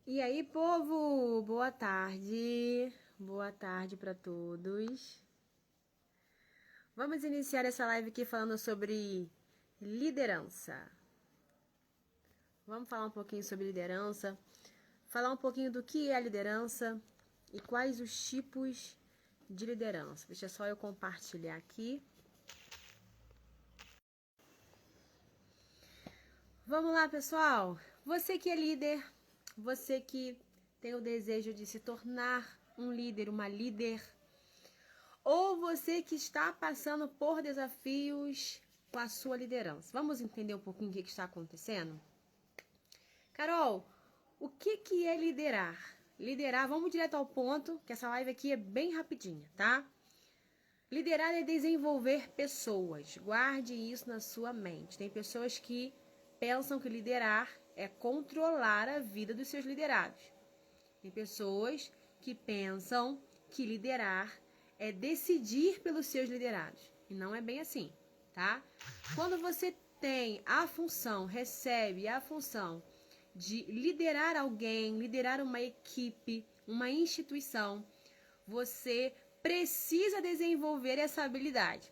E aí, povo, boa tarde. Boa tarde para todos. Vamos iniciar essa live aqui falando sobre liderança. Vamos falar um pouquinho sobre liderança, falar um pouquinho do que é a liderança e quais os tipos de liderança. Deixa só eu compartilhar aqui. Vamos lá, pessoal. Você que é líder, você que tem o desejo de se tornar um líder, uma líder, ou você que está passando por desafios com a sua liderança. Vamos entender um pouquinho o que está acontecendo? Carol, o que é liderar? Liderar, vamos direto ao ponto, que essa live aqui é bem rapidinha, tá? Liderar é desenvolver pessoas. Guarde isso na sua mente. Tem pessoas que pensam que liderar é controlar a vida dos seus liderados. Tem pessoas que pensam que liderar é decidir pelos seus liderados. E não é bem assim, tá? Quando você tem a função, recebe a função de liderar alguém, liderar uma equipe, uma instituição, você precisa desenvolver essa habilidade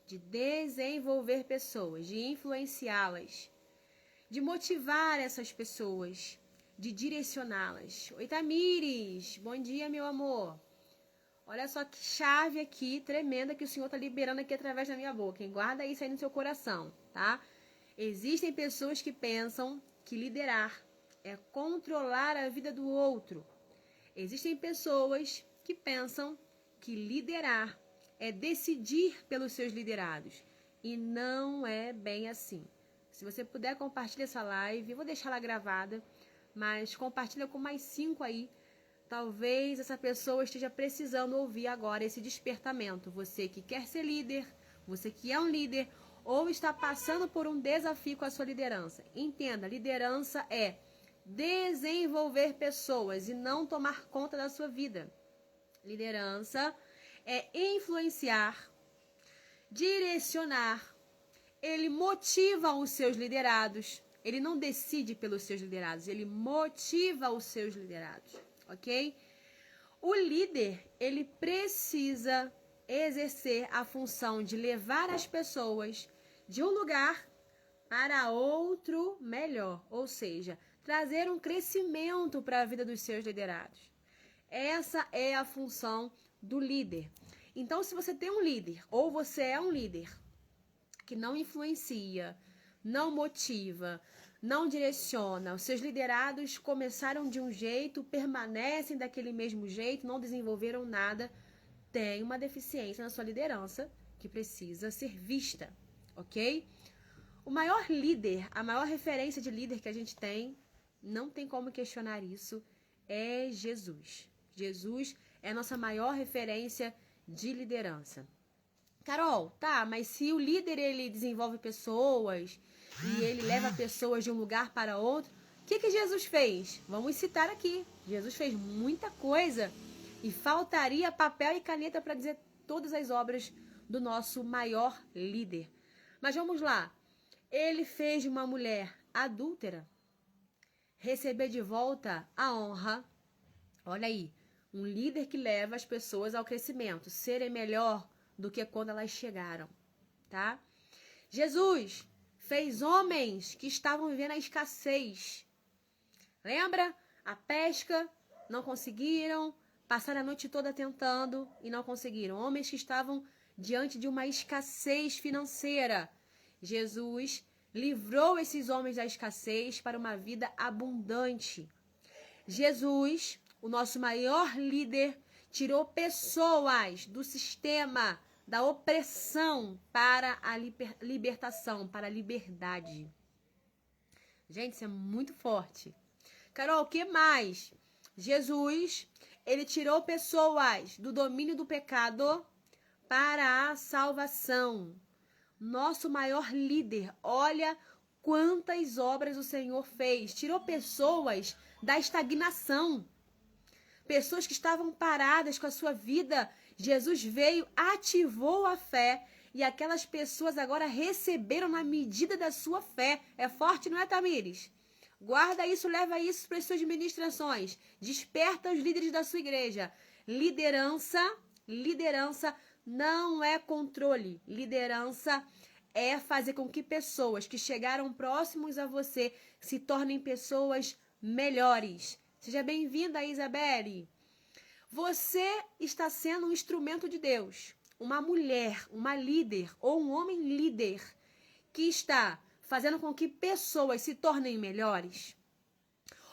de desenvolver pessoas, de influenciá-las, de motivar essas pessoas, de direcioná-las. Oi, Tamires, bom dia, meu amor. Olha só que chave aqui, tremenda, que o Senhor está liberando aqui através da minha boca. Hein? Guarda isso aí no seu coração, tá? Existem pessoas que pensam que liderar é controlar a vida do outro. Existem pessoas que pensam que liderar é decidir pelos seus liderados. E não é bem assim. Se você puder, compartilha essa live. Eu vou deixar ela gravada, mas compartilha com mais 5 aí. Talvez essa pessoa esteja precisando ouvir agora esse despertamento. Você que quer ser líder, você que é um líder, ou está passando por um desafio com a sua liderança. Entenda, liderança é desenvolver pessoas e não tomar conta da sua vida. Liderança é influenciar, direcionar. Ele motiva os seus liderados. Ele não decide pelos seus liderados, ele motiva os seus liderados, ok? O líder, ele precisa exercer a função de levar as pessoas de um lugar para outro melhor, ou seja, trazer um crescimento para a vida dos seus liderados. Essa é a função do líder. Então, se você tem um líder, ou você é um líder que não influencia, não motiva, não direciona, os seus liderados começaram de um jeito, permanecem daquele mesmo jeito, não desenvolveram nada, tem uma deficiência na sua liderança que precisa ser vista, ok? O maior líder, a maior referência de líder que a gente tem, não tem como questionar isso, é Jesus. Jesus é a nossa maior referência de liderança. Carol, tá, mas se o líder ele desenvolve pessoas e ele leva pessoas de um lugar para outro, o que Jesus fez? Vamos citar aqui. Jesus fez muita coisa e faltaria papel e caneta para dizer todas as obras do nosso maior líder. Mas vamos lá. Ele fez de uma mulher adúltera receber de volta a honra. Olha aí, um líder que leva as pessoas ao crescimento, serem melhor do que quando elas chegaram, tá? Jesus fez homens que estavam vivendo a escassez. Lembra? A pesca, não conseguiram, passaram a noite toda tentando e não conseguiram. Homens que estavam diante de uma escassez financeira. Jesus livrou esses homens da escassez para uma vida abundante. Jesus, o nosso maior líder, tirou pessoas do sistema da opressão para a libertação, para a liberdade. Gente, isso é muito forte. Carol, o que mais? Jesus, ele tirou pessoas do domínio do pecado para a salvação. Nosso maior líder, olha quantas obras o Senhor fez. Tirou pessoas da estagnação. Pessoas que estavam paradas com a sua vida. Jesus veio, ativou a fé. E aquelas pessoas agora receberam na medida da sua fé. É forte, não é, Tamires? Guarda isso, leva isso para as suas ministrações. Desperta os líderes da sua igreja. Liderança não é controle. Liderança é fazer com que pessoas que chegaram próximos a você se tornem pessoas melhores. Seja bem-vinda, Isabelle. Você está sendo um instrumento de Deus. Uma mulher, uma líder ou um homem líder que está fazendo com que pessoas se tornem melhores.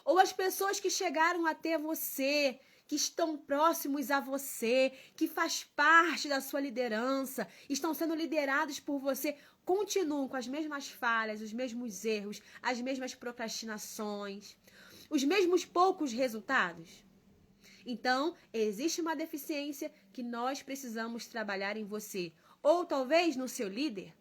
Ou as pessoas que chegaram até você, que estão próximos a você, que faz parte da sua liderança, estão sendo liderados por você, continuam com as mesmas falhas, os mesmos erros, as mesmas procrastinações, os mesmos poucos resultados. Então, existe uma deficiência que nós precisamos trabalhar em você. Ou talvez no seu líder.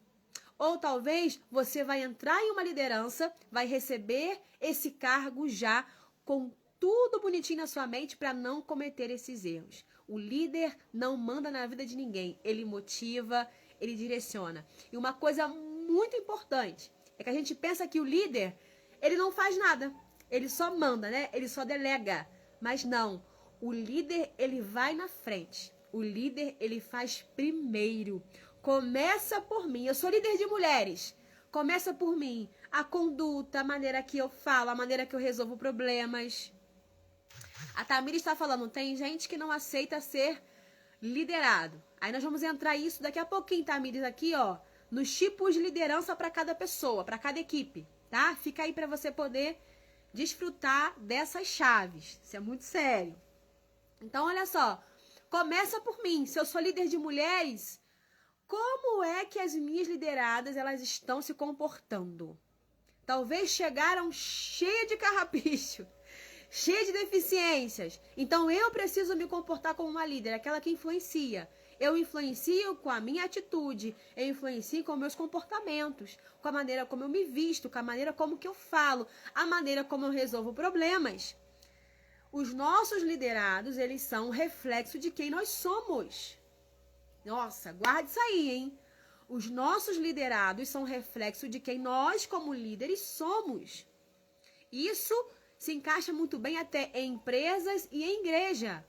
Ou talvez você vai entrar em uma liderança, vai receber esse cargo já com tudo bonitinho na sua mente para não cometer esses erros. O líder não manda na vida de ninguém. Ele motiva, ele direciona. E uma coisa muito importante é que a gente pensa que o líder, ele não faz nada. Ele só manda, né? Ele só delega. Mas não. O líder, ele vai na frente. O líder, ele faz primeiro. Começa por mim. Eu sou líder de mulheres. Começa por mim. A conduta, a maneira que eu falo, a maneira que eu resolvo problemas. A Tamira está falando, tem gente que não aceita ser liderado. Aí nós vamos entrar isso daqui a pouquinho, Tamires, aqui, ó, nos tipos de liderança para cada pessoa, para cada equipe, tá? Fica aí para você poder desfrutar dessas chaves. Isso é muito sério. Então, olha só, começa por mim. Se eu sou líder de mulheres, como é que as minhas lideradas elas estão se comportando? Talvez chegaram cheia de carrapicho, cheia de deficiências. Então, eu preciso me comportar como uma líder, aquela que influencia. Eu influencio com a minha atitude, eu influencio com meus comportamentos, com a maneira como eu me visto, com a maneira como que eu falo, a maneira como eu resolvo problemas. Os nossos liderados, eles são um reflexo de quem nós somos. Nossa, guarde isso aí, hein? Os nossos liderados são reflexo de quem nós, como líderes, somos. Isso se encaixa muito bem até em empresas e em igreja.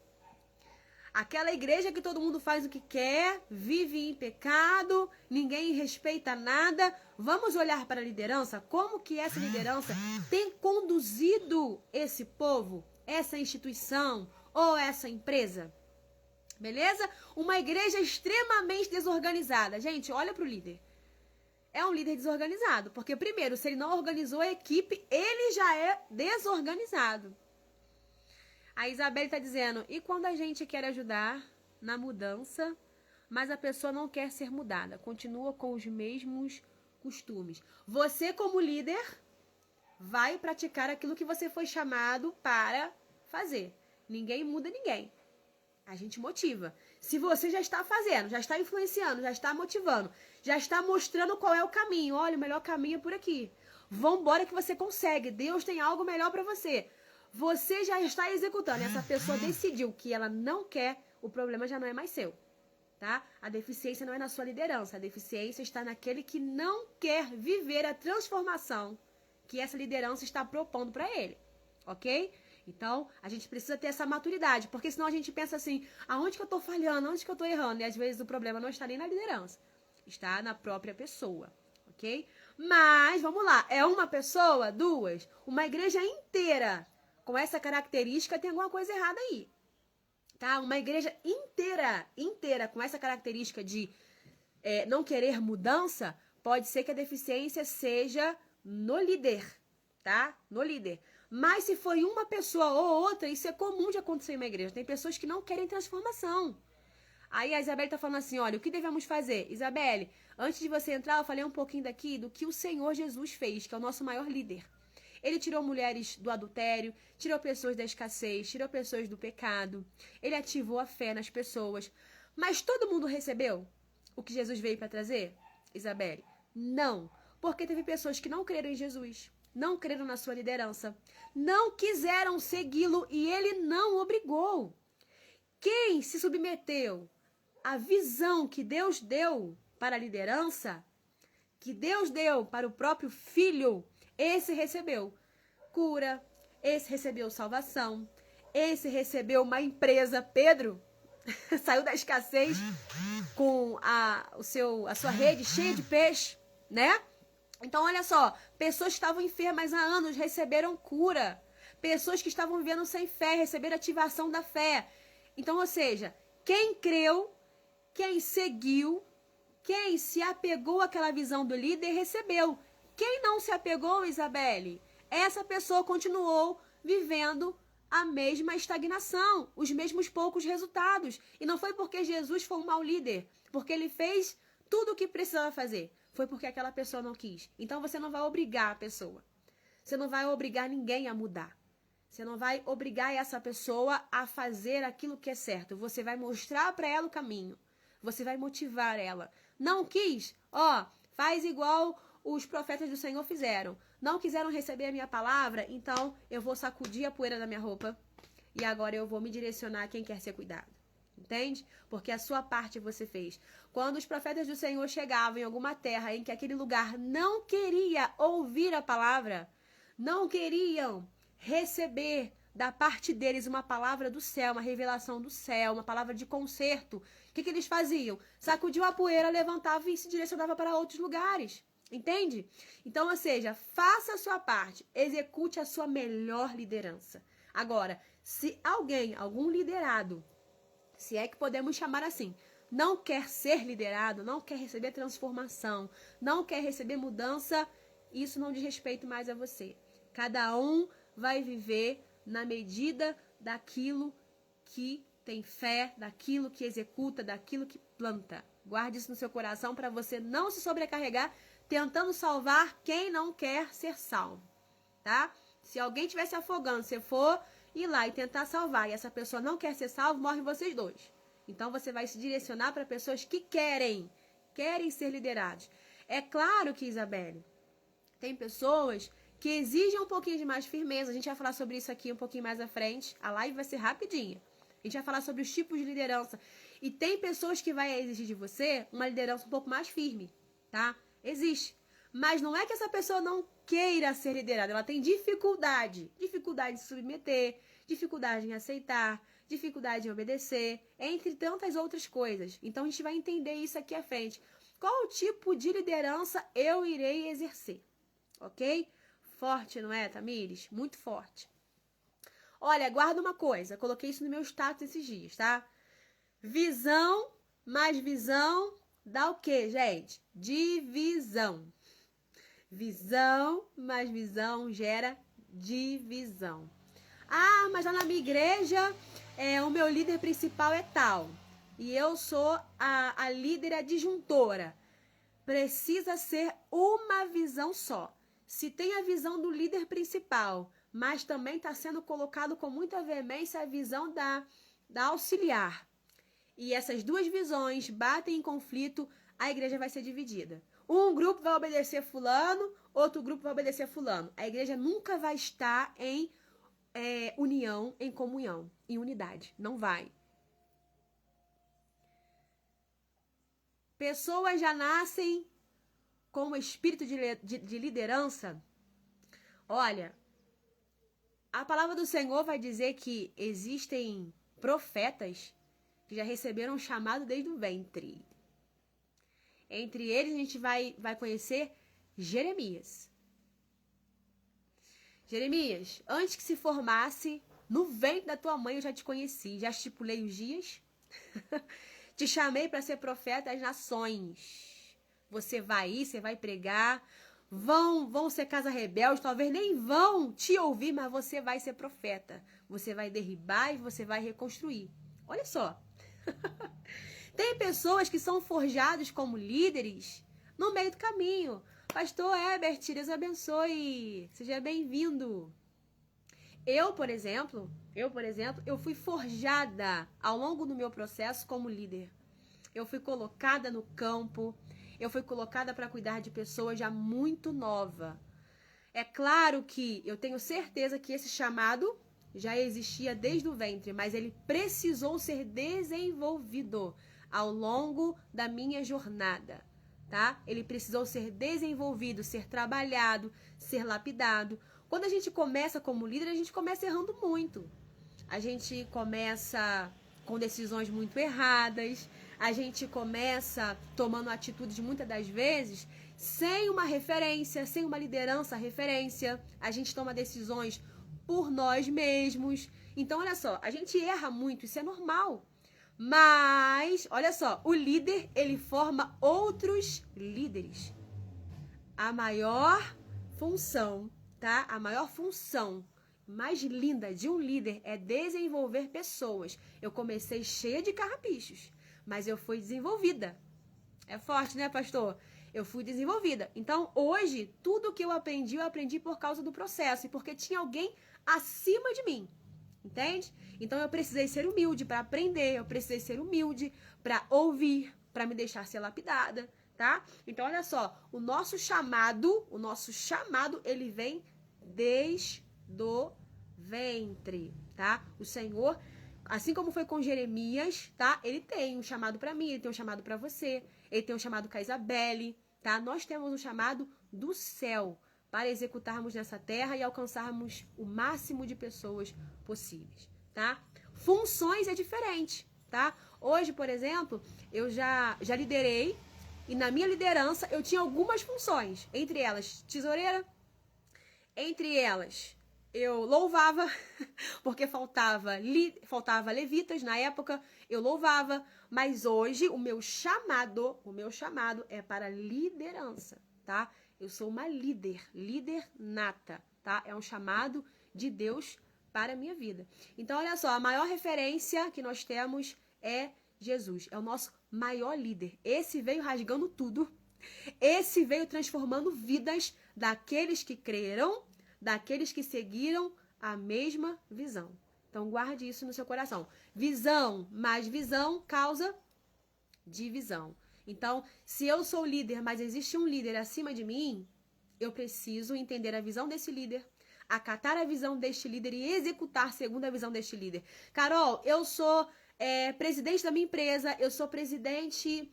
Aquela igreja que todo mundo faz o que quer, vive em pecado, ninguém respeita nada. Vamos olhar para a liderança, como que essa liderança tem conduzido esse povo, essa instituição ou essa empresa. Beleza? Uma igreja extremamente desorganizada. Gente, olha para o líder. É um líder desorganizado, porque primeiro, se ele não organizou a equipe, ele já é desorganizado. A Isabelle está dizendo, e quando a gente quer ajudar na mudança, mas a pessoa não quer ser mudada, continua com os mesmos costumes. Você, como líder, vai praticar aquilo que você foi chamado para fazer. Ninguém muda ninguém. A gente motiva. Se você já está fazendo, já está influenciando, já está motivando, já está mostrando qual é o caminho, olha, o melhor caminho é por aqui. Vambora que você consegue. Deus tem algo melhor para você. Você já está executando. Essa pessoa decidiu que ela não quer, o problema já não é mais seu, tá? A deficiência não é na sua liderança. A deficiência está naquele que não quer viver a transformação que essa liderança está propondo para ele, ok? Então, a gente precisa ter essa maturidade, porque senão a gente pensa assim, aonde que eu tô falhando, aonde que eu tô errando? E às vezes o problema não está nem na liderança, está na própria pessoa, ok? Mas, vamos lá, é uma pessoa, duas, uma igreja inteira com essa característica, tem alguma coisa errada aí, tá? Uma igreja inteira com essa característica de não querer mudança, pode ser que a deficiência seja no líder, tá? No líder. Mas se foi uma pessoa ou outra, isso é comum de acontecer em uma igreja. Tem pessoas que não querem transformação. Aí a Isabelle tá falando assim, olha, o que devemos fazer? Isabelle, antes de você entrar, eu falei um pouquinho daqui do que o Senhor Jesus fez, que é o nosso maior líder. Ele tirou mulheres do adultério, tirou pessoas da escassez, tirou pessoas do pecado. Ele ativou a fé nas pessoas. Mas todo mundo recebeu o que Jesus veio para trazer? Isabelle, não. Porque teve pessoas que não creram em Jesus, não creram na sua liderança, não quiseram segui-lo e ele não obrigou. Quem se submeteu à visão que Deus deu para a liderança, que Deus deu para o próprio filho, esse recebeu. cura, esse recebeu salvação, esse recebeu uma empresa. Pedro saiu da escassez com a sua rede cheia de peixe, né? Então, olha só, pessoas que estavam enfermas há anos receberam cura. Pessoas que estavam vivendo sem fé receberam ativação da fé. Então, ou seja, quem creu, quem seguiu, quem se apegou àquela visão do líder, recebeu. Quem não se apegou, Isabelle, essa pessoa continuou vivendo a mesma estagnação, os mesmos poucos resultados. E não foi porque Jesus foi um mau líder, porque ele fez tudo o que precisava fazer. Foi porque aquela pessoa não quis. Então você não vai obrigar a pessoa. Você não vai obrigar ninguém a mudar. Você não vai obrigar essa pessoa a fazer aquilo que é certo. Você vai mostrar para ela o caminho. Você vai motivar ela. Não quis? Ó, faz igual os profetas do Senhor fizeram. Não quiseram receber a minha palavra? Então eu vou sacudir a poeira da minha roupa. E agora eu vou me direcionar a quem quer ser cuidado. Entende? Porque a sua parte você fez. Quando os profetas do Senhor chegavam em alguma terra em que aquele lugar não queria ouvir a palavra, não queriam receber da parte deles uma palavra do céu, uma revelação do céu, uma palavra de conserto, o que eles faziam? Sacudiam a poeira, levantavam e se direcionavam para outros lugares. Entende? Então, ou seja, faça a sua parte, execute a sua melhor liderança. Agora, se alguém, algum liderado, se é que podemos chamar assim, não quer ser liderado, não quer receber transformação, não quer receber mudança, isso não diz respeito mais a você. Cada um vai viver na medida daquilo que tem fé, daquilo que executa, daquilo que planta. Guarde isso no seu coração para você não se sobrecarregar tentando salvar quem não quer ser salvo, tá? Se alguém estiver se afogando, você for ir lá e tentar salvar e essa pessoa não quer ser salvo, morrem vocês dois. Então você vai se direcionar para pessoas que querem ser liderados. É claro que, Isabelle, tem pessoas que exigem um pouquinho de mais firmeza. A gente vai falar sobre isso aqui um pouquinho mais à frente. A live vai ser rapidinha. A gente vai falar sobre os tipos de liderança. E tem pessoas que vai exigir de você uma liderança um pouco mais firme, tá? Existe. Mas não é que essa pessoa não queira ser liderada. Ela tem dificuldade. Dificuldade de se submeter, dificuldade em aceitar, dificuldade em obedecer, entre tantas outras coisas. Então a gente vai entender isso aqui à frente. Qual tipo de liderança eu irei exercer? Ok? Forte, não é, Tamires? Muito forte. Olha, guarda uma coisa. Coloquei isso no meu status esses dias, tá? Visão mais visão dá o quê, gente? Divisão. Visão mais visão gera divisão. Ah, mas lá na minha igreja, o meu líder principal é tal. E eu sou a líder adjuntora. Precisa ser uma visão só. Se tem a visão do líder principal, mas também está sendo colocado com muita veemência a visão da auxiliar, e essas duas visões batem em conflito, a igreja vai ser dividida. Um grupo vai obedecer fulano, outro grupo vai obedecer fulano. A igreja nunca vai estar em união, em comunhão, em unidade. Não vai. Pessoas já nascem com o espírito de liderança. Olha, a palavra do Senhor vai dizer que existem profetas que já receberam um chamado desde o ventre. Entre eles a gente vai conhecer Jeremias. Jeremias, antes que se formasse, no ventre da tua mãe eu já te conheci, já estipulei os dias. Te chamei para ser profeta às nações. Você vai ir, você vai pregar. Vão ser casa rebelde, talvez nem vão te ouvir, mas você vai ser profeta. Você vai derribar e você vai reconstruir. Olha só. Tem pessoas que são forjadas como líderes no meio do caminho. Pastor Herbert, Deus abençoe. Seja bem-vindo. Eu, por exemplo, eu fui forjada ao longo do meu processo como líder. Eu fui colocada no campo, eu fui colocada para cuidar de pessoas já muito nova. É claro que eu tenho certeza que esse chamado já existia desde o ventre, mas ele precisou ser desenvolvido ao longo da minha jornada, tá? Ele precisou ser desenvolvido, ser trabalhado, ser lapidado. Quando a gente começa como líder, a gente começa errando muito. A gente começa com decisões muito erradas, a gente começa tomando atitudes muitas das vezes sem uma referência, sem uma liderança referência, a gente toma decisões por nós mesmos. Então, olha só, a gente erra muito, isso é normal. Mas, olha só, o líder, ele forma outros líderes. A maior função, tá? A maior função mais linda de um líder é desenvolver pessoas. Eu comecei cheia de carrapichos, mas eu fui desenvolvida. É forte, né, pastor? Eu fui desenvolvida. Então, hoje, tudo que eu aprendi por causa do processo e porque tinha alguém acima de mim. Entende? Então, eu precisei ser humilde para aprender, eu precisei ser humilde para ouvir, para me deixar ser lapidada, tá? Então, olha só, o nosso chamado, ele vem desde do ventre, tá? O Senhor, assim como foi com Jeremias, tá? Ele tem um chamado para mim, ele tem um chamado para você, ele tem um chamado com a Isabelle, tá? Nós temos um chamado do céu para executarmos nessa terra e alcançarmos o máximo de pessoas possíveis, tá? Funções é diferente, tá? Hoje, por exemplo, eu já liderei e na minha liderança eu tinha algumas funções, entre elas tesoureira, entre elas eu louvava, porque faltava levitas na época, eu louvava, mas hoje o meu chamado é para liderança, tá? Eu sou uma líder nata, tá? É um chamado de Deus para a minha vida. Então, olha só, a maior referência que nós temos é Jesus, é o nosso maior líder. Esse veio rasgando tudo, esse veio transformando vidas daqueles que creram, daqueles que seguiram a mesma visão. Então, guarde isso no seu coração. Visão mais visão causa divisão. Então, se eu sou líder, mas existe um líder acima de mim, eu preciso entender a visão desse líder, acatar a visão deste líder e executar segundo a visão deste líder. Carol, eu sou presidente da minha empresa, eu sou presidente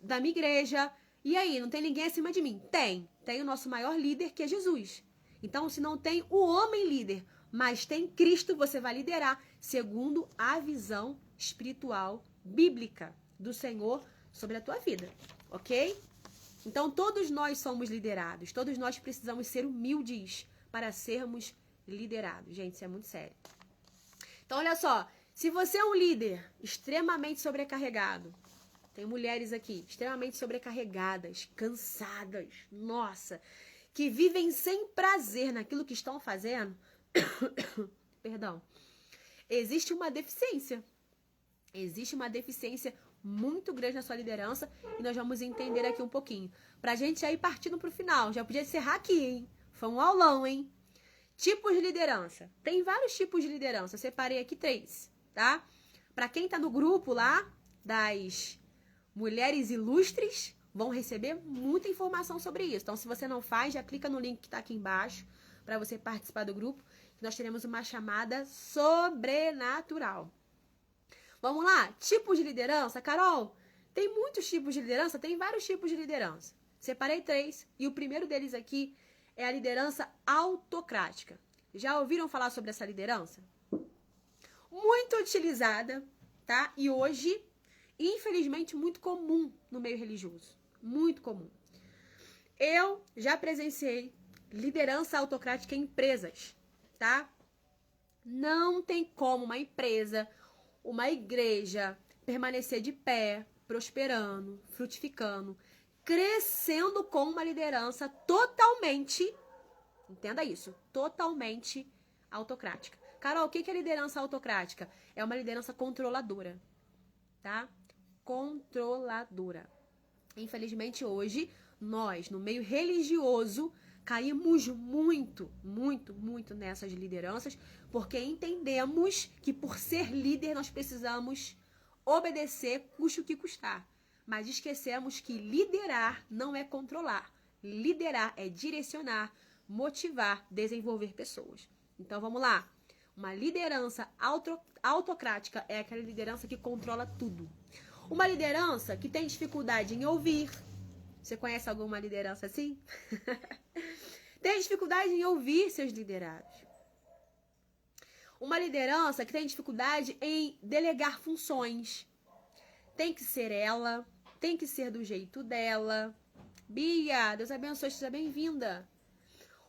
da minha igreja. E aí, não tem ninguém acima de mim? Tem o nosso maior líder, que é Jesus. Então, se não tem o homem líder, mas tem Cristo, você vai liderar segundo a visão espiritual, bíblica do Senhor sobre a tua vida, ok? Então, todos nós somos liderados, todos nós precisamos ser humildes para sermos liderados. Gente, isso é muito sério. Então, olha só, se você é um líder extremamente sobrecarregado, tem mulheres aqui extremamente sobrecarregadas, cansadas, nossa, que vivem sem prazer naquilo que estão fazendo, perdão, existe uma deficiência muito grande na sua liderança e nós vamos entender aqui um pouquinho. Pra gente já ir partindo pro final, já podia encerrar aqui, hein? Foi um aulão, hein? Tipos de liderança. Tem vários tipos de liderança, eu separei aqui 3, tá? Pra quem tá no grupo lá das Mulheres Ilustres, vão receber muita informação sobre isso. Então, se você não faz, já clica no link que está aqui embaixo para você participar do grupo. Nós teremos uma chamada sobrenatural. Vamos lá? Tipos de liderança. Carol, tem muitos tipos de liderança? Tem vários tipos de liderança. Separei 3 e o primeiro deles aqui é a liderança autocrática. Já ouviram falar sobre essa liderança? Muito utilizada, tá? E hoje, infelizmente, muito comum no meio religioso. Muito comum. Eu já presenciei liderança autocrática em empresas, tá? Não tem como uma empresa, uma igreja permanecer de pé, prosperando, frutificando, crescendo com uma liderança totalmente, entenda isso, totalmente autocrática. Carol, o que é liderança autocrática? É uma liderança controladora, tá? Controladora. Infelizmente, hoje, nós, no meio religioso, caímos muito nessas lideranças, porque entendemos que por ser líder nós precisamos obedecer, custe o que custar. Mas esquecemos que liderar não é controlar. Liderar é direcionar, motivar, desenvolver pessoas. Então, vamos lá. Uma liderança autocrática é aquela liderança que controla tudo. Uma liderança que tem dificuldade em ouvir. Você conhece alguma liderança assim? Tem dificuldade em ouvir seus liderados. Uma liderança que tem dificuldade em delegar funções. Tem que ser ela, tem que ser do jeito dela. Bia, Deus abençoe, seja bem-vinda.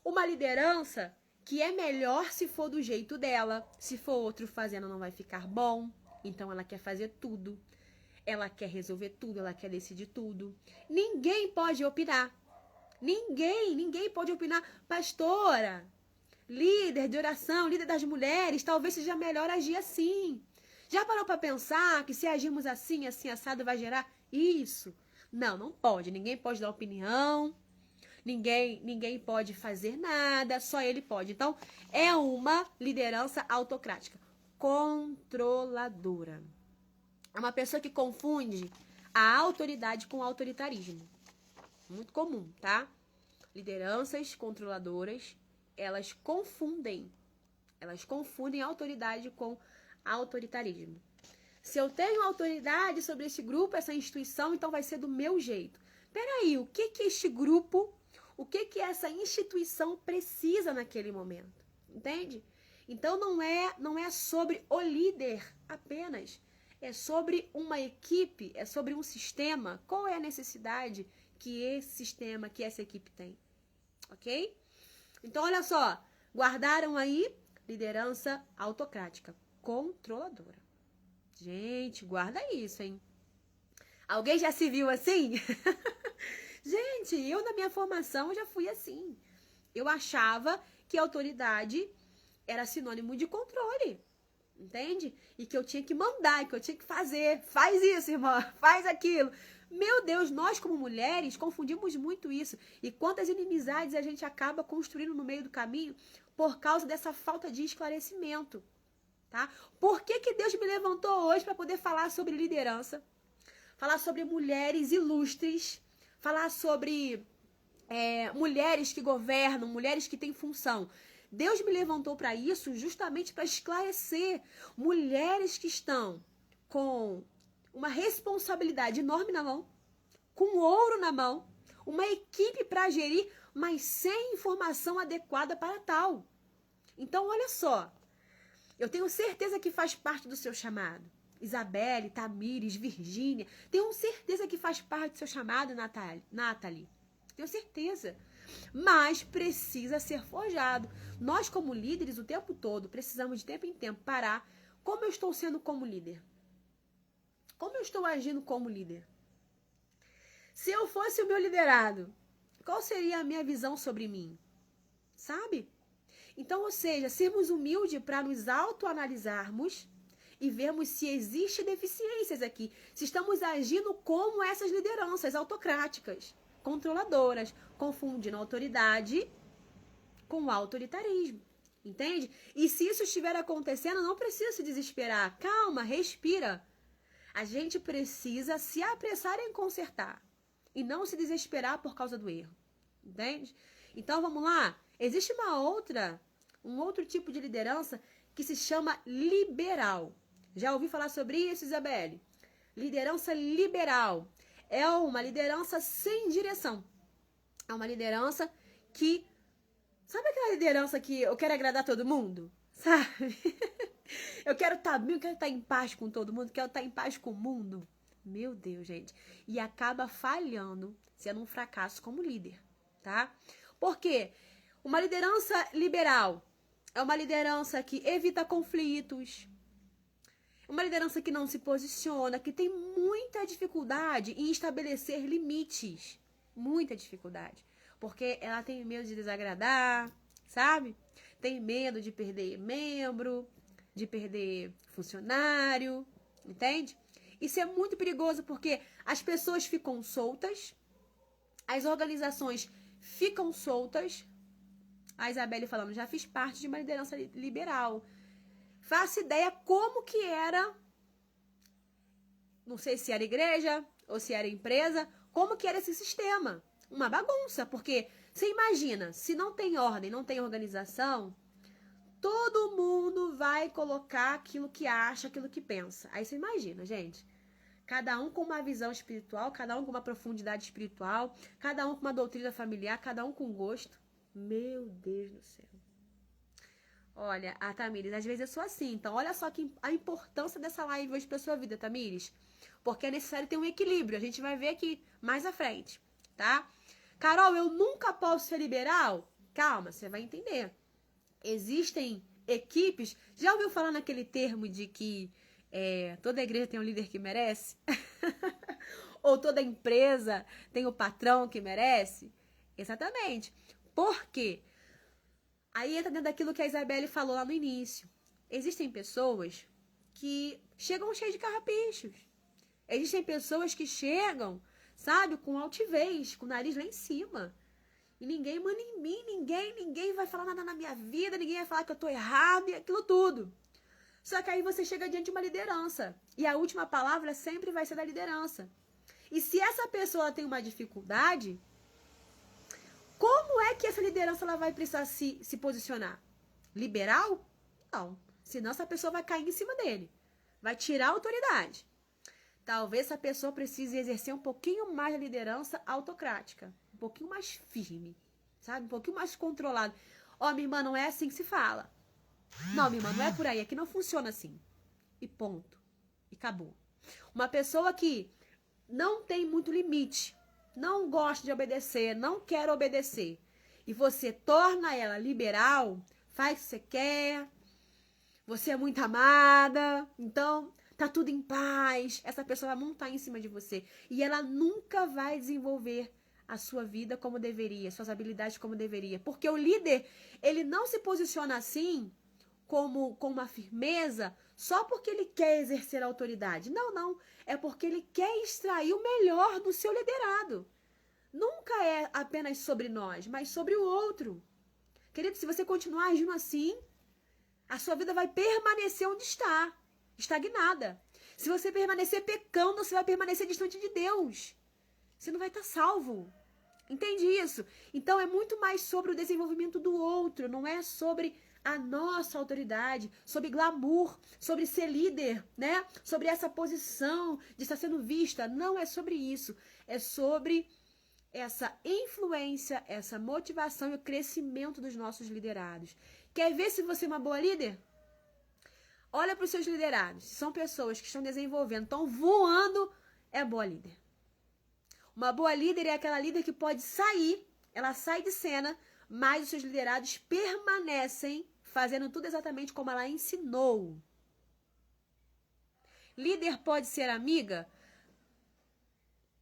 Uma liderança que é melhor se for do jeito dela. Se for outro fazendo, não vai ficar bom. Então ela quer fazer tudo. Ela quer resolver tudo, ela quer decidir tudo. Ninguém pode opinar. Ninguém pode opinar. Pastora, líder de oração, líder das mulheres, talvez seja melhor agir assim. Já parou para pensar que se agirmos assim, assim, assado, vai gerar isso? Não pode. Ninguém pode dar opinião. Ninguém pode fazer nada, só ele pode. Então, é uma liderança autocrática, controladora. É uma pessoa que confunde a autoridade com o autoritarismo. Muito comum, tá? Lideranças controladoras, elas confundem autoridade com autoritarismo. Se eu tenho autoridade sobre esse grupo, essa instituição, então vai ser do meu jeito. Peraí, o que este grupo, o que essa instituição precisa naquele momento? Entende? Então não é sobre o líder apenas. É sobre uma equipe, é sobre um sistema. Qual é a necessidade que esse sistema, que essa equipe tem? Ok? Então, olha só. Guardaram aí liderança autocrática, controladora. Gente, guarda isso, hein? Alguém já se viu assim? Gente, eu na minha formação já fui assim. Eu achava que autoridade era sinônimo de controle. Entende? E que eu tinha que mandar, que eu tinha que fazer. Faz isso, irmã, faz aquilo. Meu Deus, nós como mulheres confundimos muito isso. E quantas inimizades a gente acaba construindo no meio do caminho por causa dessa falta de esclarecimento. Tá? Por que Deus me levantou hoje para poder falar sobre liderança? Falar sobre mulheres ilustres. Falar sobre mulheres que governam, mulheres que têm função. Deus me levantou para isso justamente para esclarecer mulheres que estão com uma responsabilidade enorme na mão, com ouro na mão, uma equipe para gerir, mas sem informação adequada para tal. Então, olha só, eu tenho certeza que faz parte do seu chamado. Isabelle, Tamires, Virgínia, tenho certeza que faz parte do seu chamado, Nathalie. Tenho certeza. Mas precisa ser forjado. Nós, como líderes, o tempo todo, precisamos de tempo em tempo parar. Como eu estou sendo como líder? Como eu estou agindo como líder? Se eu fosse o meu liderado, qual seria a minha visão sobre mim? Sabe? Então, ou seja, sermos humildes para nos autoanalisarmos e vermos se existem deficiências aqui. Se estamos agindo como essas lideranças autocráticas, controladoras, confundindo autoridade com autoritarismo. Entende? E se isso estiver acontecendo, não precisa se desesperar. Calma, respira. A gente precisa se apressar em consertar e não se desesperar por causa do erro. Entende? Então, vamos lá. Existe um outro tipo de liderança que se chama liberal. Já ouviu falar sobre isso, Isabelle? Liderança liberal. É uma liderança sem direção. É uma liderança que... Sabe aquela liderança que eu quero agradar todo mundo? Sabe? Eu quero estar em paz com todo mundo, quero estar em paz com o mundo. Meu Deus, gente. E acaba falhando, sendo um fracasso como líder, tá? Por quê? Uma liderança liberal é uma liderança que evita conflitos, uma liderança que não se posiciona, que tem muita dificuldade em estabelecer limites. Muita dificuldade. Porque ela tem medo de desagradar, sabe? Tem medo de perder membro, de perder funcionário, entende? Isso é muito perigoso porque as pessoas ficam soltas, as organizações ficam soltas. A Isabelle falando, já fiz parte de uma liderança liberal. Faço ideia como que era, não sei se era igreja ou se era empresa, como que era esse sistema. Uma bagunça, porque você imagina, se não tem ordem, não tem organização, todo mundo vai colocar aquilo que acha, aquilo que pensa. Aí você imagina, gente, cada um com uma visão espiritual, cada um com uma profundidade espiritual, cada um com uma doutrina familiar, cada um com gosto. Meu Deus do céu. Olha, Tamires, às vezes eu sou assim. Então, olha só a importância dessa live hoje pra sua vida, Tamires. Porque é necessário ter um equilíbrio. A gente vai ver aqui mais à frente, tá? Carol, eu nunca posso ser liberal? Calma, você vai entender. Existem equipes... Já ouviu falar naquele termo de que toda igreja tem um líder que merece? Ou toda empresa tem o patrão que merece? Exatamente. Por quê? Aí entra dentro daquilo que a Isabelle falou lá no início. Existem pessoas que chegam cheias de carrapichos. Existem pessoas que chegam, sabe, com altivez, com o nariz lá em cima. E ninguém manda em mim, ninguém vai falar nada na minha vida, ninguém vai falar que eu tô errado e aquilo tudo. Só que aí você chega diante de uma liderança. E a última palavra sempre vai ser da liderança. E se essa pessoa tem uma dificuldade... Como é que essa liderança ela vai precisar se posicionar? Liberal? Não. Senão essa pessoa vai cair em cima dele. Vai tirar a autoridade. Talvez essa pessoa precise exercer um pouquinho mais a liderança autocrática. Um pouquinho mais firme. Sabe? Um pouquinho mais controlado. Ó, minha irmã, não é assim que se fala. Não, minha irmã, não é por aí. Aqui não funciona assim. E ponto. E acabou. Uma pessoa que não tem muito limite, não gosta de obedecer, não quer obedecer, e você torna ela liberal, faz o que você quer, você é muito amada, então tá tudo em paz, essa pessoa vai montar em cima de você, e ela nunca vai desenvolver a sua vida como deveria, suas habilidades como deveria, porque o líder, ele não se posiciona assim, com uma firmeza, só porque ele quer exercer a autoridade. Não. É porque ele quer extrair o melhor do seu liderado. Nunca é apenas sobre nós, mas sobre o outro. Querido, se você continuar agindo assim, a sua vida vai permanecer onde está, estagnada. Se você permanecer pecando, você vai permanecer distante de Deus. Você não vai estar salvo. Entende isso? Então é muito mais sobre o desenvolvimento do outro, não é sobre a nossa autoridade, sobre glamour, sobre ser líder, né? Sobre essa posição de estar sendo vista. Não é sobre isso. É sobre essa influência, essa motivação e o crescimento dos nossos liderados. Quer ver se você é uma boa líder? Olha para os seus liderados. São pessoas que estão desenvolvendo, estão voando, é boa líder. Uma boa líder é aquela líder que pode sair, ela sai de cena, mas os seus liderados permanecem fazendo tudo exatamente como ela ensinou. Líder pode ser amiga?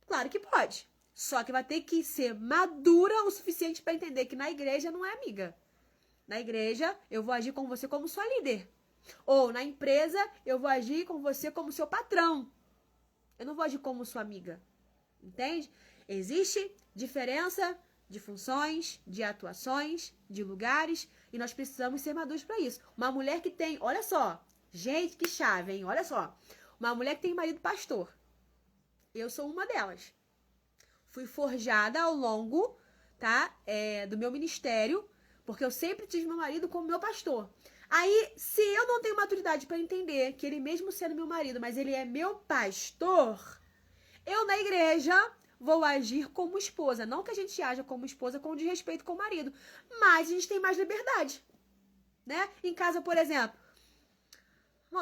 Claro que pode. Só que vai ter que ser madura o suficiente para entender que na igreja não é amiga. Na igreja, eu vou agir com você como sua líder. Ou na empresa, eu vou agir com você como seu patrão. Eu não vou agir como sua amiga. Entende? Existe diferença de funções, de atuações, de lugares, e nós precisamos ser maduros para isso. Uma mulher que tem, olha só, gente, que chave, hein? Olha só. Uma mulher que tem marido pastor. Eu sou uma delas. Fui forjada ao longo, tá, do meu ministério, porque eu sempre tive meu marido como meu pastor. Aí, se eu não tenho maturidade para entender que ele mesmo sendo meu marido, mas ele é meu pastor, eu na igreja vou agir como esposa. Não que a gente haja como esposa com desrespeito com o marido, mas a gente tem mais liberdade, né? Em casa, por exemplo,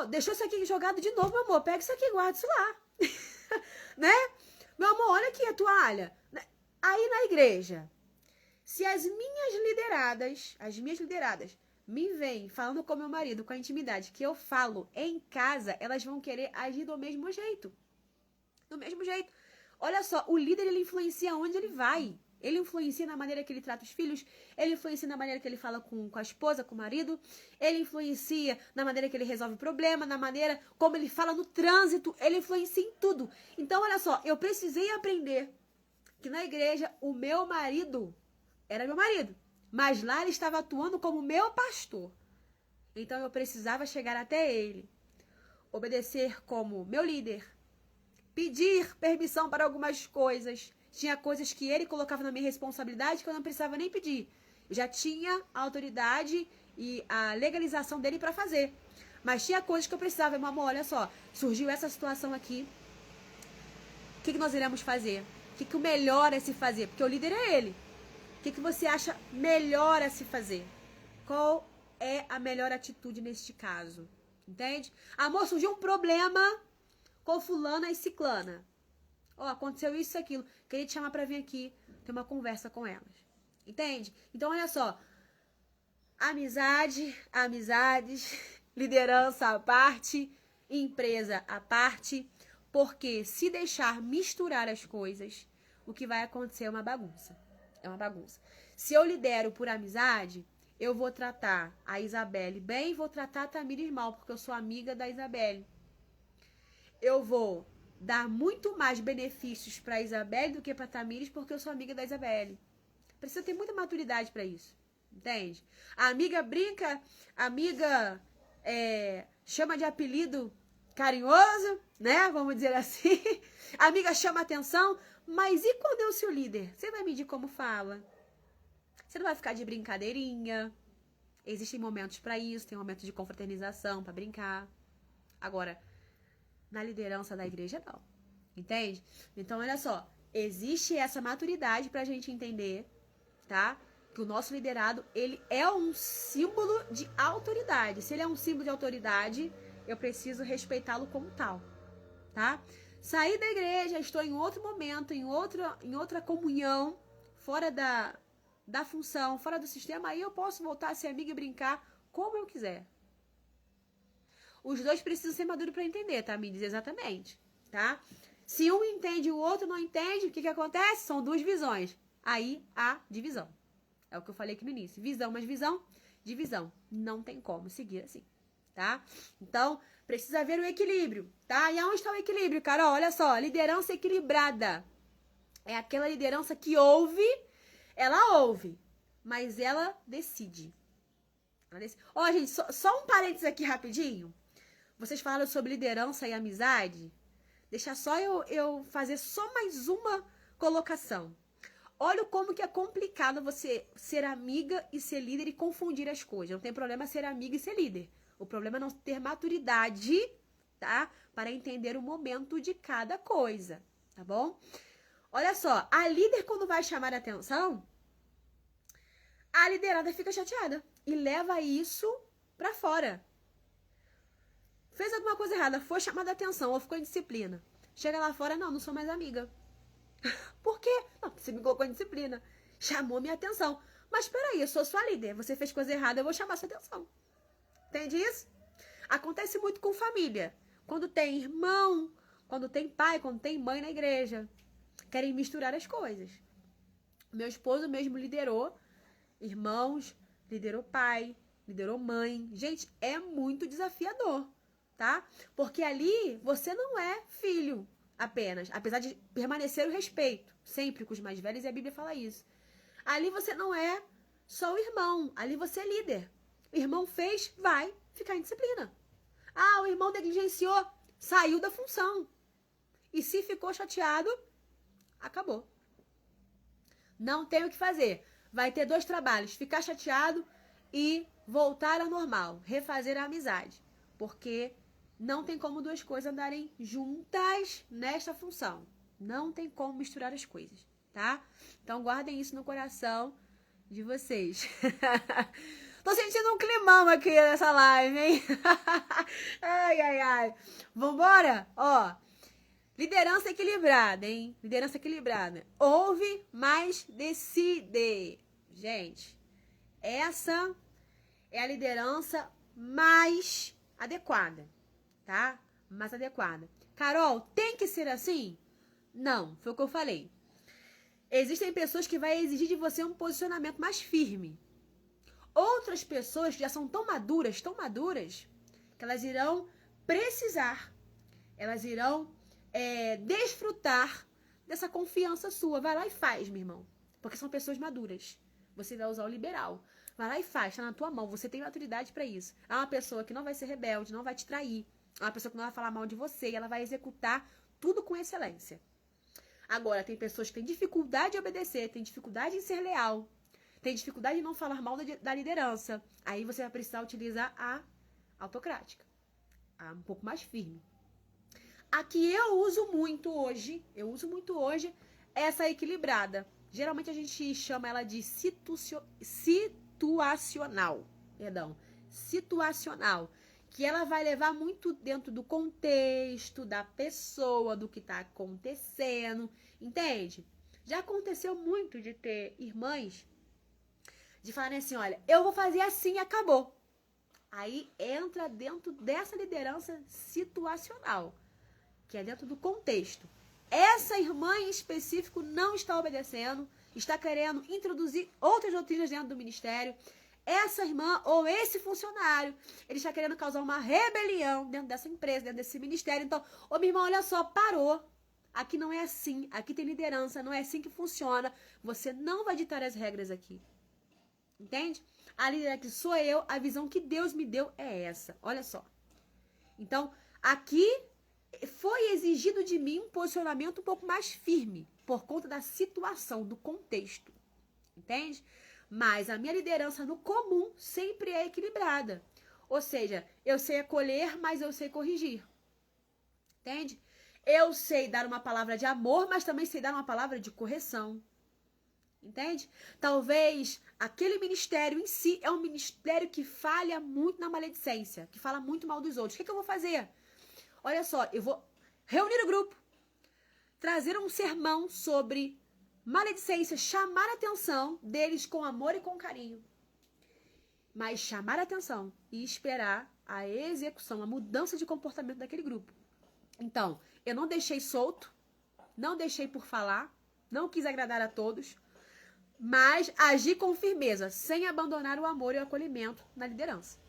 deixou isso aqui jogado de novo, meu amor, pega isso aqui e guarda isso lá, né? Meu amor, olha aqui a toalha. Aí na igreja, se as minhas lideradas me veem falando com meu marido, com a intimidade que eu falo em casa, elas vão querer agir do mesmo jeito. Do mesmo jeito. Olha só, o líder, ele influencia onde ele vai. Ele influencia na maneira que ele trata os filhos, ele influencia na maneira que ele fala com a esposa, com o marido, ele influencia na maneira que ele resolve o problema, na maneira como ele fala no trânsito, ele influencia em tudo. Então, olha só, eu precisei aprender que na igreja o meu marido era meu marido, mas lá ele estava atuando como meu pastor. Então, eu precisava chegar até ele, obedecer como meu líder, pedir permissão para algumas coisas. Tinha coisas que ele colocava na minha responsabilidade que eu não precisava nem pedir. Eu já tinha a autoridade e a legalização dele para fazer. Mas tinha coisas que eu precisava. Meu amor, olha só, surgiu essa situação aqui. O que nós iremos fazer? O que o melhor é se fazer? Porque o líder é ele. O que você acha melhor a se fazer? Qual é a melhor atitude neste caso? Entende? Amor, surgiu um problema com fulana e ciclana. Ó, aconteceu isso e aquilo. Queria te chamar pra vir aqui ter uma conversa com elas. Entende? Então, olha só. Amizades, liderança à parte, empresa à parte. Porque se deixar misturar as coisas, o que vai acontecer é uma bagunça. É uma bagunça. Se eu lidero por amizade, eu vou tratar a Isabelle bem e vou tratar a Tamires mal, porque eu sou amiga da Isabelle. Eu vou dar muito mais benefícios para a Isabelle do que para a Tamires, porque eu sou amiga da Isabelle. Precisa ter muita maturidade para isso. Entende? A amiga brinca, a amiga chama de apelido carinhoso, né? Vamos dizer assim. A amiga chama atenção, mas e quando eu sou líder? Você vai medir como fala. Você não vai ficar de brincadeirinha. Existem momentos para isso, tem momentos de confraternização para brincar. Agora, na liderança da igreja, não. Entende? Então, olha só. Existe essa maturidade pra gente entender, tá? Que o nosso liderado, ele é um símbolo de autoridade. Se ele é um símbolo de autoridade, eu preciso respeitá-lo como tal, tá? Saí da igreja, estou em outro momento, em outra comunhão, fora da função, fora do sistema, aí eu posso voltar a ser amiga e brincar como eu quiser. Os dois precisam ser maduros para entender, tá? Me diz exatamente, tá? Se um entende e o outro não entende, o que acontece? São duas visões. Aí há divisão. É o que eu falei aqui no início. Visão mais visão, divisão. Não tem como seguir assim, tá? Então, precisa haver o equilíbrio, tá? E aonde está o equilíbrio, Carol? Olha só, liderança equilibrada. É aquela liderança que ela ouve, mas ela decide. Ó, gente, só um parênteses aqui rapidinho. Vocês falaram sobre liderança e amizade. Deixa só eu fazer só mais uma colocação. Olha como que é complicado você ser amiga e ser líder e confundir as coisas. Não tem problema ser amiga e ser líder. O problema é não ter maturidade, tá? Para entender o momento de cada coisa, tá bom? Olha só, a líder quando vai chamar a atenção, a liderada fica chateada e leva isso pra fora. Fez alguma coisa errada, foi chamada a atenção ou ficou em disciplina. Chega lá fora, não sou mais amiga. Por quê? Não, você me colocou em disciplina. Chamou minha atenção. Mas peraí, eu sou sua líder. Você fez coisa errada, eu vou chamar sua atenção. Entende isso? Acontece muito com família. Quando tem irmão, quando tem pai, quando tem mãe na igreja. Querem misturar as coisas. Meu esposo mesmo liderou irmãos, liderou pai, liderou mãe. Gente, é muito desafiador, tá? Porque ali você não é filho apenas, apesar de permanecer o respeito, sempre com os mais velhos, e a Bíblia fala isso. Ali você não é só o irmão, ali você é líder. O irmão fez, vai ficar em disciplina. Ah, o irmão negligenciou, saiu da função. E se ficou chateado, acabou. Não tem o que fazer. Vai ter dois trabalhos, ficar chateado e voltar ao normal, refazer a amizade. Porque não tem como duas coisas andarem juntas nesta função. Não tem como misturar as coisas, tá? Então guardem isso no coração de vocês. Tô sentindo um climão aqui nessa live, hein? Ai, ai, ai. Vambora? Ó, liderança equilibrada, hein? Liderança equilibrada. Ouve, mas decide. Gente, essa é a liderança mais adequada, tá? Mais adequada. Carol, tem que ser assim? Não, foi o que eu falei. Existem pessoas que vai exigir de você um posicionamento mais firme. Outras pessoas já são tão maduras, que elas irão precisar, elas irão desfrutar dessa confiança sua. Vai lá e faz, meu irmão. Porque são pessoas maduras. Você vai usar o liberal. Vai lá e faz, tá na tua mão. Você tem maturidade pra isso. É uma pessoa que não vai ser rebelde, não vai te trair. É uma pessoa que não vai falar mal de você. E ela vai executar tudo com excelência. Agora, tem pessoas que têm dificuldade de obedecer, têm dificuldade em ser leal, tem dificuldade em não falar mal da liderança. Aí você vai precisar utilizar a autocrática. A um pouco mais firme. A que eu uso muito hoje essa equilibrada. Geralmente a gente chama ela de situacional. Perdão. Situacional. Que ela vai levar muito dentro do contexto, da pessoa, do que está acontecendo. Entende? Já aconteceu muito de ter irmãs de falarem assim, olha, eu vou fazer assim e acabou. Aí entra dentro dessa liderança situacional, que é dentro do contexto. Essa irmã em específico não está obedecendo, está querendo introduzir outras doutrinas dentro do ministério. Essa irmã ou esse funcionário, ele está querendo causar uma rebelião dentro dessa empresa, dentro desse ministério. Então, ô minha irmã, olha só, parou. Aqui não é assim, aqui tem liderança, não é assim que funciona. Você não vai ditar as regras aqui. Entende? A líder aqui sou eu, a visão que Deus me deu é essa. Olha só. Então, aqui foi exigido de mim um posicionamento um pouco mais firme, por conta da situação, do contexto. Entende? Mas a minha liderança no comum sempre é equilibrada. Ou seja, eu sei acolher, mas eu sei corrigir. Entende? Eu sei dar uma palavra de amor, mas também sei dar uma palavra de correção. Entende? Talvez aquele ministério em si é um ministério que falha muito na maledicência, que fala muito mal dos outros. O que eu vou fazer? Olha só, eu vou reunir o grupo, trazer um sermão sobre maledicência, chamar a atenção deles com amor e com carinho. Mas chamar a atenção e esperar a execução, a mudança de comportamento daquele grupo. Então, eu não deixei solto, não deixei por falar, não quis agradar a todos, mas agi com firmeza, sem abandonar o amor e o acolhimento na liderança.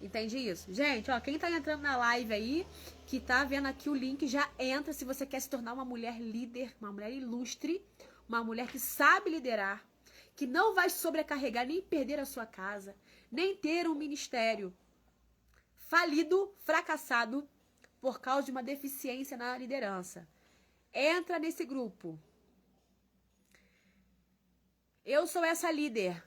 Entende isso? Gente, ó, quem tá entrando na live aí, que tá vendo aqui o link, já entra se você quer se tornar uma mulher líder, uma mulher ilustre, uma mulher que sabe liderar, que não vai sobrecarregar nem perder a sua casa, nem ter um ministério falido, fracassado, por causa de uma deficiência na liderança. Entra nesse grupo. Eu sou essa líder.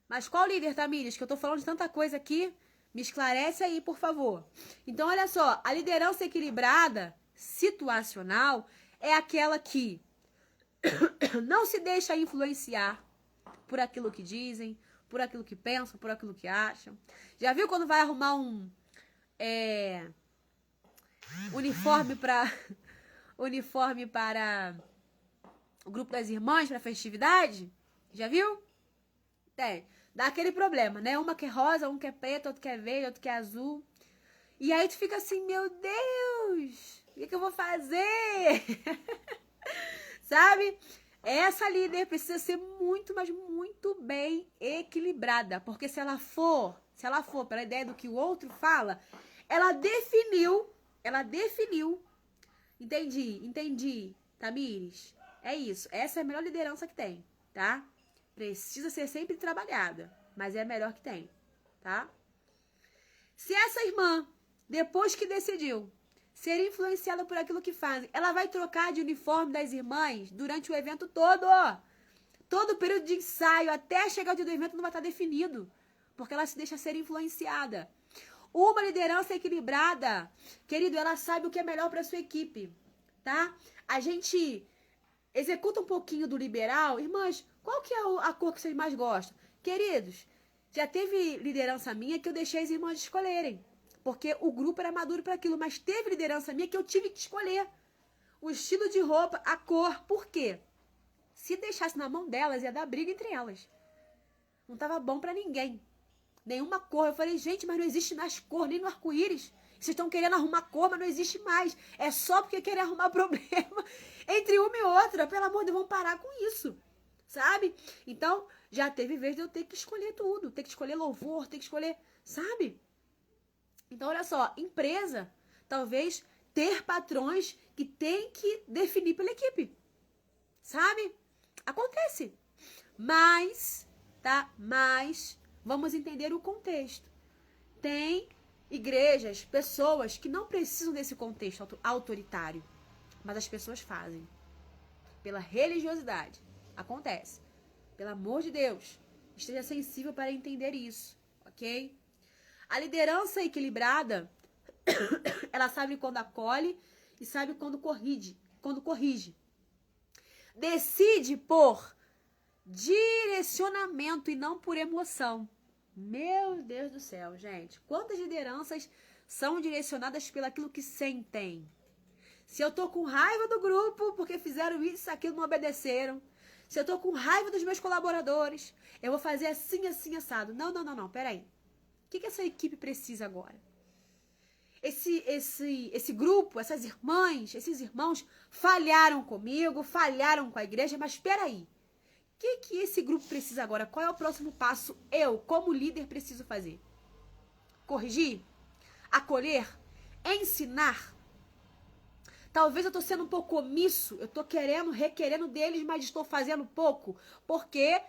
Mas qual líder, Tamires? Que eu tô falando de tanta coisa aqui. Me esclarece aí, por favor. Então, olha só. A liderança equilibrada, situacional, é aquela que não se deixa influenciar por aquilo que dizem, por aquilo que pensam, por aquilo que acham. Já viu quando vai arrumar um uniforme para o grupo das irmãs, para festividade? Já viu? Tem. Dá aquele problema, né? Uma que é rosa, um que é preto, outro que é verde, outro que é azul. E aí tu fica assim, meu Deus, o que eu vou fazer? Sabe? Essa líder precisa ser muito, mas muito bem equilibrada. Porque se ela for pela ideia do que o outro fala, ela definiu. Entendi, Tamires. É isso. Essa é a melhor liderança que tem, tá? Precisa ser sempre trabalhada, mas é a melhor que tem, tá? Se essa irmã, depois que decidiu ser influenciada por aquilo que fazem, ela vai trocar de uniforme das irmãs durante o evento todo. Todo o período de ensaio, até chegar o dia do evento, não vai estar definido, porque ela se deixa ser influenciada. Uma liderança equilibrada, querido, ela sabe o que é melhor para sua equipe, tá? A gente executa um pouquinho do liberal. Irmãs, qual que é a cor que vocês mais gostam? Queridos, já teve liderança minha que eu deixei as irmãs escolherem, porque o grupo era maduro para aquilo, mas teve liderança minha que eu tive que escolher o estilo de roupa, a cor. Por quê? Se deixasse na mão delas, ia dar briga entre elas. Não tava bom para ninguém. Nenhuma cor. Eu falei, gente, mas não existe mais cor, nem no arco-íris. Vocês estão querendo arrumar cor, mas não existe mais. É só porque querem arrumar problema entre uma e outra. Pelo amor de Deus, vamos parar com isso. Sabe? Então, já teve vez de eu ter que escolher tudo. Ter que escolher louvor, ter que escolher... Sabe? Então, olha só. Empresa, talvez ter patrões que tem que definir pela equipe. Sabe? Acontece. Mas, tá? Mas, vamos entender o contexto. Tem igrejas, pessoas que não precisam desse contexto autoritário, mas as pessoas fazem. Pela religiosidade. Acontece. Pelo amor de Deus, esteja sensível para entender isso, ok? A liderança equilibrada, ela sabe quando acolhe e sabe quando corrige. Decide por direcionamento e não por emoção. Meu Deus do céu, gente. Quantas lideranças são direcionadas pelo aquilo que sentem? Se eu tô com raiva do grupo porque fizeram isso, aquilo, não obedeceram. Se eu tô com raiva dos meus colaboradores, eu vou fazer assim, assim, assado. Não, peraí. O que essa equipe precisa agora? Esse grupo, essas irmãs, esses irmãos falharam comigo, falharam com a igreja, mas peraí. O que esse grupo precisa agora? Qual é o próximo passo eu, como líder, preciso fazer? Corrigir? Acolher? Ensinar? Talvez eu estou sendo um pouco omisso, eu estou requerendo deles, mas estou fazendo pouco, porque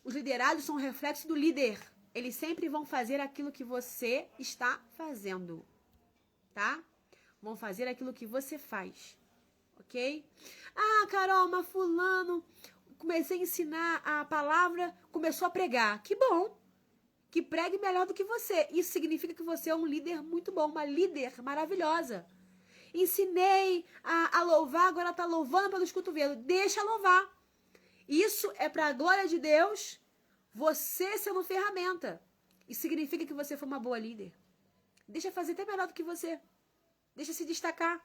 os liderados são um reflexo do líder. Eles sempre vão fazer aquilo que você está fazendo, tá? Vão fazer aquilo que você faz, ok? Ah, Carol, mas fulano, comecei a ensinar a palavra, começou a pregar. Que bom, que pregue melhor do que você. Isso significa que você é um líder muito bom, uma líder maravilhosa. Ensinei a louvar, agora está louvando pelos cotovelos. Deixa louvar. Isso é para a glória de Deus, você sendo ferramenta. Isso significa que você foi uma boa líder. Deixa fazer até melhor do que você. Deixa se destacar.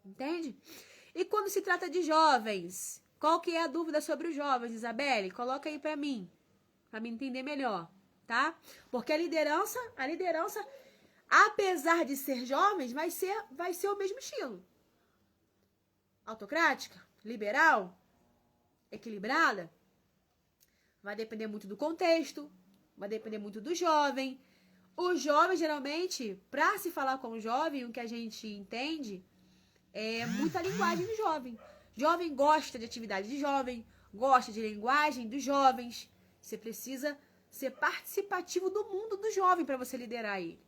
Entende? E quando se trata de jovens, qual que é a dúvida sobre os jovens, Isabelle? Coloca aí para mim entender melhor, tá? Porque a liderança, apesar de ser jovens, vai ser o mesmo estilo. Autocrática, liberal, equilibrada. Vai depender muito do contexto, vai depender muito do jovem. O jovem, geralmente, para se falar com o jovem, o que a gente entende é muita linguagem do jovem. Jovem gosta de atividade de jovem, gosta de linguagem dos jovens. Você precisa ser participativo do mundo do jovem para você liderar ele.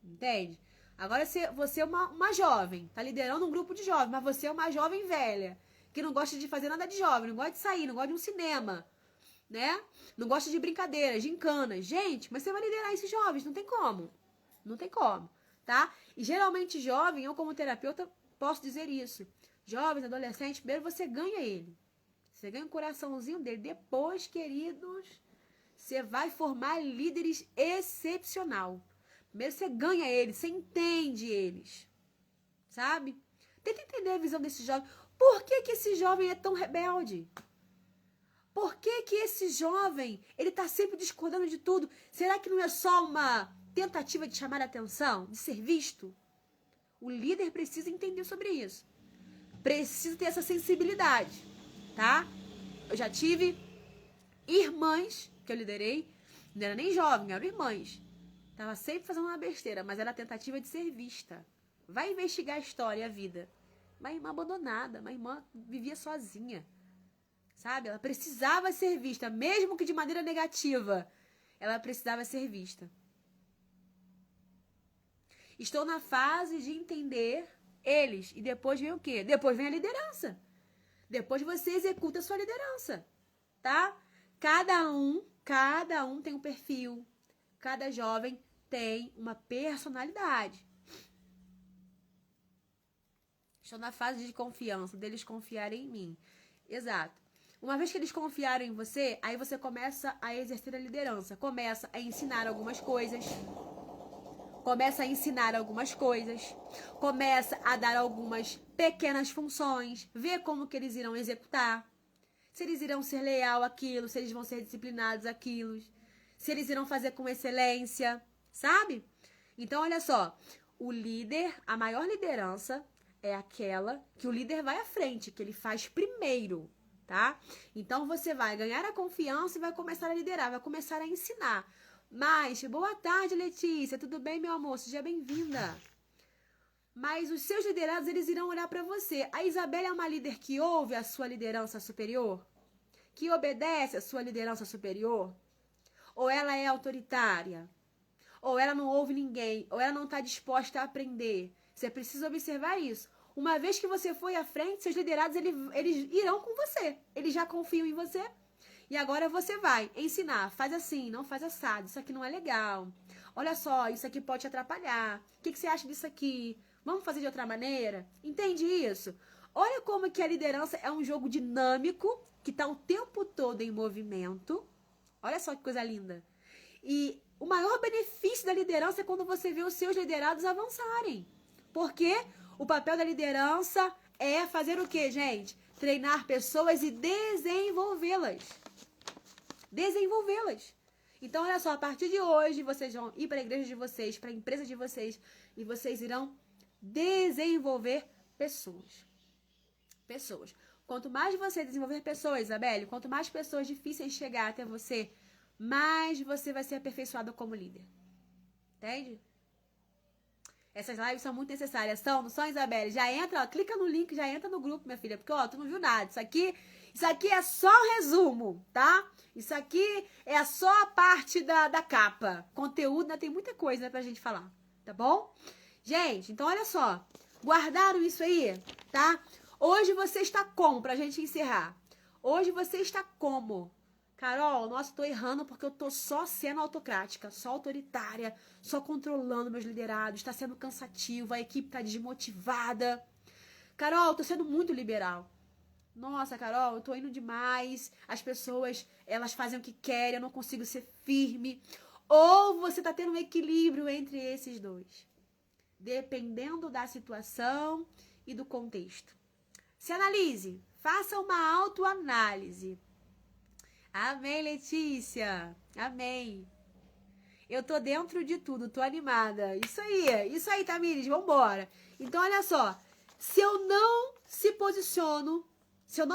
Entende? Agora você é uma jovem, tá liderando um grupo de jovens, mas você é uma jovem velha, que não gosta de fazer nada de jovem, não gosta de sair, não gosta de um cinema, né? Não gosta de brincadeiras, de encanas. Gente, mas você vai liderar esses jovens, não tem como. Não tem como, tá? E geralmente jovem, eu como terapeuta posso dizer isso. Jovens, adolescentes, primeiro você ganha ele. Você ganha o coraçãozinho dele. Depois, queridos, você vai formar líderes excepcional. Primeiro você ganha eles, você entende eles. Sabe? Tenta entender a visão desse jovem. Por que esse jovem é tão rebelde? Por que esse jovem, ele tá sempre discordando de tudo? Será que não é só uma tentativa de chamar a atenção, de ser visto? O líder precisa entender sobre isso. Precisa ter essa sensibilidade, tá? Eu já tive irmãs que eu liderei, não era nem jovem, eram irmãs. Tava sempre fazendo uma besteira, mas era a tentativa de ser vista. Vai investigar a história e a vida. Uma irmã abandonada, uma irmã vivia sozinha. Sabe? Ela precisava ser vista, mesmo que de maneira negativa. Ela precisava ser vista. Estou na fase de entender eles. E depois vem o quê? Depois vem a liderança. Depois você executa a sua liderança. Tá? Cada um tem um perfil. Cada jovem tem uma personalidade. Estou na fase de confiança, deles confiarem em mim. Exato. Uma vez que eles confiaram em você, aí você começa a exercer a liderança. Começa a ensinar algumas coisas. Começa a dar algumas pequenas funções. Ver como que eles irão executar. Se eles irão ser leal àquilo, se eles vão ser disciplinados àquilo. Se eles irão fazer com excelência, sabe? Então, olha só. O líder, a maior liderança é aquela que o líder vai à frente, que ele faz primeiro. Tá? Então você vai ganhar a confiança e vai começar a liderar, vai começar a ensinar. Mas, boa tarde, Letícia, tudo bem, meu amor? Seja bem-vinda. Mas os seus liderados, eles irão olhar para você. A Isabela é uma líder que ouve a sua liderança superior? Que obedece a sua liderança superior? Ou ela é autoritária? Ou ela não ouve ninguém? Ou ela não está disposta a aprender? Você precisa observar isso. Uma vez que você foi à frente, seus liderados, eles irão com você. Eles já confiam em você. E agora você vai ensinar. Faz assim, não faz assado. Isso aqui não é legal. Olha só, isso aqui pode te atrapalhar. O que você acha disso aqui? Vamos fazer de outra maneira? Entende isso? Olha como que a liderança é um jogo dinâmico que está o tempo todo em movimento. Olha só que coisa linda. E o maior benefício da liderança é quando você vê os seus liderados avançarem. Porque o papel da liderança é fazer o quê, gente? Treinar pessoas e desenvolvê-las. Desenvolvê-las. Então, olha só, a partir de hoje, vocês vão ir para a igreja de vocês, para a empresa de vocês, e vocês irão desenvolver pessoas. Pessoas. Quanto mais você desenvolver pessoas, Isabelle, quanto mais pessoas difíceis chegar até você, mais você vai ser aperfeiçoada como líder. Entende? Essas lives são muito necessárias. Não são, Isabelle? Já entra, ó, clica no link, já entra no grupo, minha filha. Porque, ó, tu não viu nada. Isso aqui é só resumo, tá? Isso aqui é só a parte da capa. Conteúdo, né? Tem muita coisa, né, pra gente falar. Tá bom? Gente, então olha só. Guardaram isso aí, tá? Hoje você está como? Pra gente encerrar. Hoje você está como? Carol, nossa, tô errando porque eu tô só sendo autocrática, só autoritária, só controlando meus liderados, tá sendo cansativo, a equipe tá desmotivada. Carol, tô sendo muito liberal. Nossa, Carol, eu tô indo demais, as pessoas, elas fazem o que querem, eu não consigo ser firme. Ou você tá tendo um equilíbrio entre esses dois, dependendo da situação e do contexto. Se analise, faça uma autoanálise. Amém, Letícia. Amém. Eu tô dentro de tudo, tô animada. Isso aí, Tamires, vambora. Então, olha só. Se eu não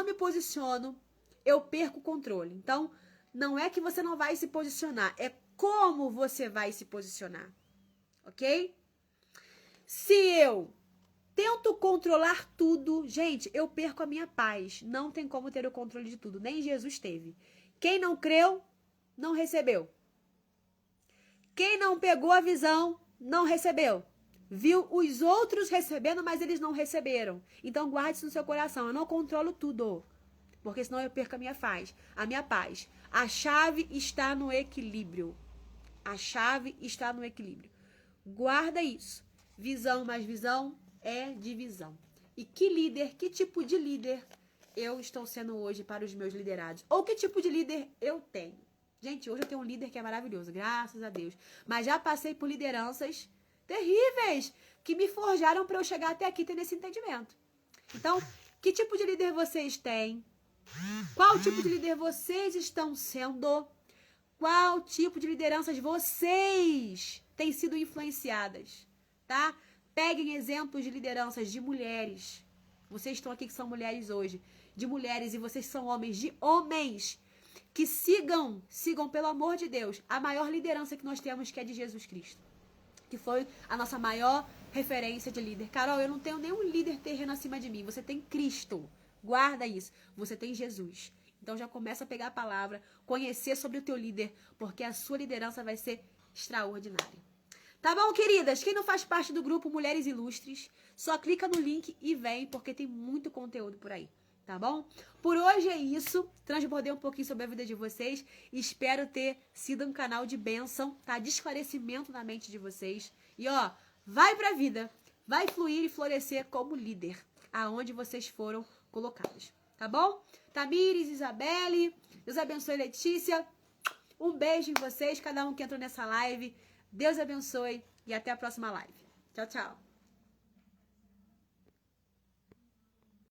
me posiciono, eu perco o controle. Então, não é que você não vai se posicionar, é como você vai se posicionar. Ok? Se eu tento controlar tudo, gente, eu perco a minha paz. Não tem como ter o controle de tudo. Nem Jesus teve. Quem não creu, não recebeu. Quem não pegou a visão, não recebeu. Viu os outros recebendo, mas eles não receberam. Então, guarde isso no seu coração. Eu não controlo tudo, porque senão eu perco a minha paz. A minha paz. A chave está no equilíbrio. A chave está no equilíbrio. Guarda isso. Visão mais visão é divisão. E que tipo de líder eu estou sendo hoje para os meus liderados? Ou que tipo de líder eu tenho? Gente, hoje eu tenho um líder que é maravilhoso, graças a Deus. Mas já passei por lideranças terríveis que me forjaram para eu chegar até aqui tendo esse entendimento. Então, que tipo de líder vocês têm? Qual tipo de líder vocês estão sendo? Qual tipo de lideranças vocês têm sido influenciadas? Tá? Peguem exemplos de lideranças de mulheres. Vocês estão aqui que são mulheres hoje. De mulheres e vocês são homens. De homens que sigam pelo amor de Deus, a maior liderança que nós temos, que é de Jesus Cristo. Que foi a nossa maior referência de líder. Carol, eu não tenho nenhum líder terreno acima de mim. Você tem Cristo. Guarda isso. Você tem Jesus. Então já começa a pegar a palavra, conhecer sobre o teu líder, porque a sua liderança vai ser extraordinária. Tá bom, queridas? Quem não faz parte do grupo Mulheres Ilustres, só clica no link e vem, porque tem muito conteúdo por aí. Tá bom? Por hoje é isso. Transbordei um pouquinho sobre a vida de vocês. Espero ter sido um canal de bênção, tá? De esclarecimento na mente de vocês. E ó, vai pra vida. Vai fluir e florescer como líder, aonde vocês foram colocados. Tá bom? Tamires, Isabelle, Deus abençoe, Letícia. Um beijo em vocês, cada um que entrou nessa live. Deus abençoe e até a próxima live. Tchau, tchau.